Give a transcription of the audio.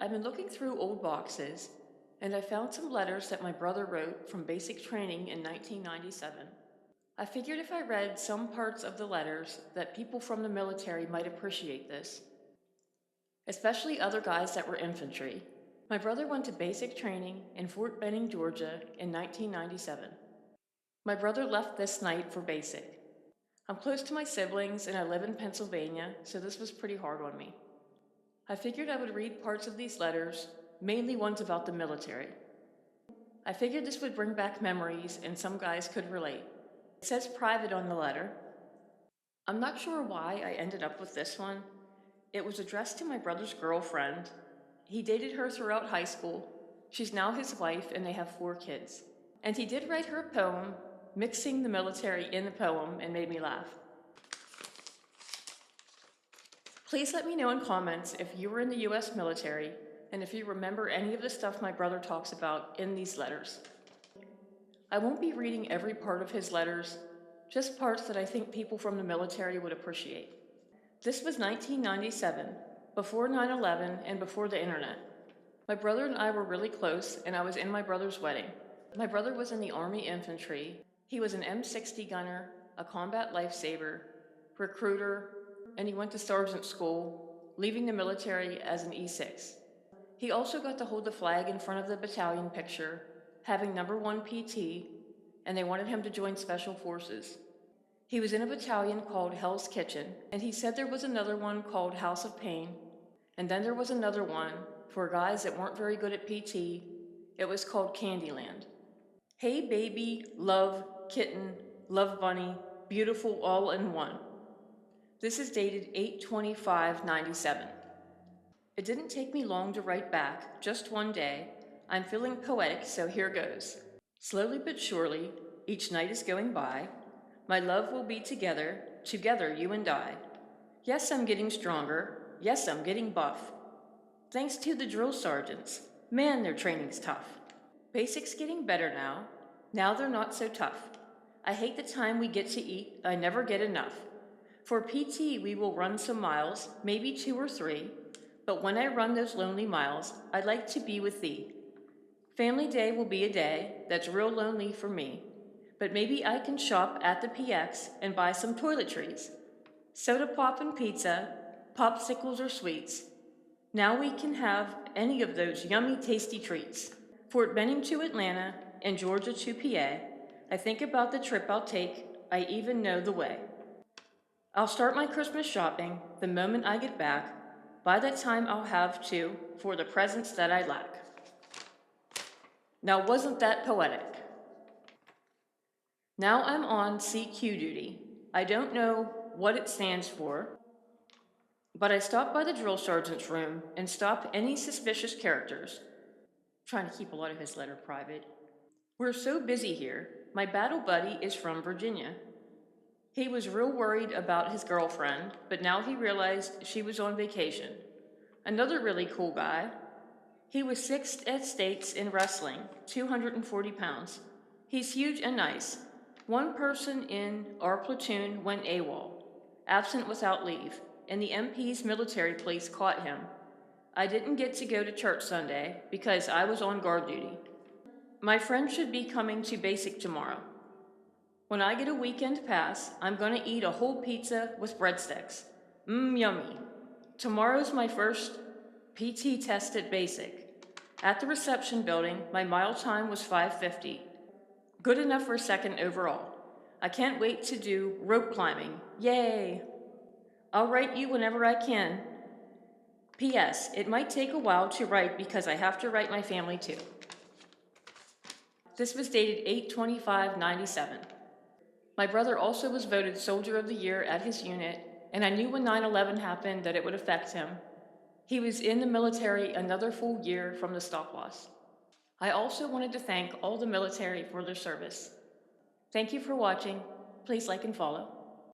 I've been looking through old boxes, and I found some letters that my brother wrote from basic training in 1997. I figured if I read some parts of the letters that people from the military might appreciate this, especially other guys that were infantry. My brother went to basic training in Fort Benning, Georgia in 1997. My brother left this night for basic. I'm close to my siblings and I live in Pennsylvania, so this was pretty hard on me. I figured I would read parts of these letters, mainly ones about the military. I figured this would bring back memories and some guys could relate. It says private on the letter. I'm not sure why I ended up with this one. It was addressed to my brother's girlfriend. He dated her throughout high school. She's now his wife and they have 4 kids. And he did write her a poem, mixing the military in the poem, and made me laugh. Please let me know in comments if you were in the US military and if you remember any of the stuff my brother talks about in these letters. I won't be reading every part of his letters, just parts that I think people from the military would appreciate. This was 1997, before 9/11 and before the internet. My brother and I were really close and I was in my brother's wedding. My brother was in the Army Infantry. He was an M60 gunner, a combat lifesaver, recruiter, and he went to sergeant school, leaving the military as an E6. He also got to hold the flag in front of the battalion picture, having number 1 PT, and they wanted him to join Special Forces. He was in a battalion called Hell's Kitchen, and he said there was another one called House of Pain, and then there was another one for guys that weren't very good at PT. It was called Candyland. Hey baby, love, kitten, love bunny, beautiful all in one. This is dated 8/25/97. It didn't take me long to write back, just one day. I'm feeling poetic, so here goes. Slowly but surely, each night is going by. My love will be together, together you and I. Yes, I'm getting stronger. Yes, I'm getting buff. Thanks to the drill sergeants. Man, their training's tough. Basics getting better now. Now they're not so tough. I hate the time we get to eat. I never get enough. For PT, we will run some miles, maybe 2 or 3, but when I run those lonely miles, I'd like to be with thee. Family day will be a day that's real lonely for me, but maybe I can shop at the PX and buy some toiletries. Soda pop and pizza, popsicles or sweets. Now we can have any of those yummy, tasty treats. Fort Benning to Atlanta and Georgia to PA. I think about the trip I'll take. I even know the way. I'll start my Christmas shopping the moment I get back. By that time, I'll have to for the presents that I lack. Now, wasn't that poetic? Now I'm on CQ duty. I don't know what it stands for, but I stop by the drill sergeant's room and stop any suspicious characters. Trying to keep a lot of his letter private. We're so busy here. My battle buddy is from Virginia. He was real worried about his girlfriend, but now he realized she was on vacation. Another really cool guy. He was 6th at states in wrestling, 240 pounds. He's huge and nice. One person in our platoon went AWOL, absent without leave, and the MP's military police caught him. I didn't get to go to church Sunday because I was on guard duty. My friend should be coming to basic tomorrow. When I get a weekend pass, I'm gonna eat a whole pizza with breadsticks. Yummy. Tomorrow's my first PT test at basic. At the reception building, my mile time was 5:50. Good enough for 2nd overall. I can't wait to do rope climbing. Yay! I'll write you whenever I can. P.S. It might take a while to write because I have to write my family too. This was dated 8/25/97. My brother also was voted Soldier of the Year at his unit, and I knew when 9/11 happened that it would affect him. He was in the military another full year from the stop loss. I also wanted to thank all the military for their service. Thank you for watching. Please like and follow.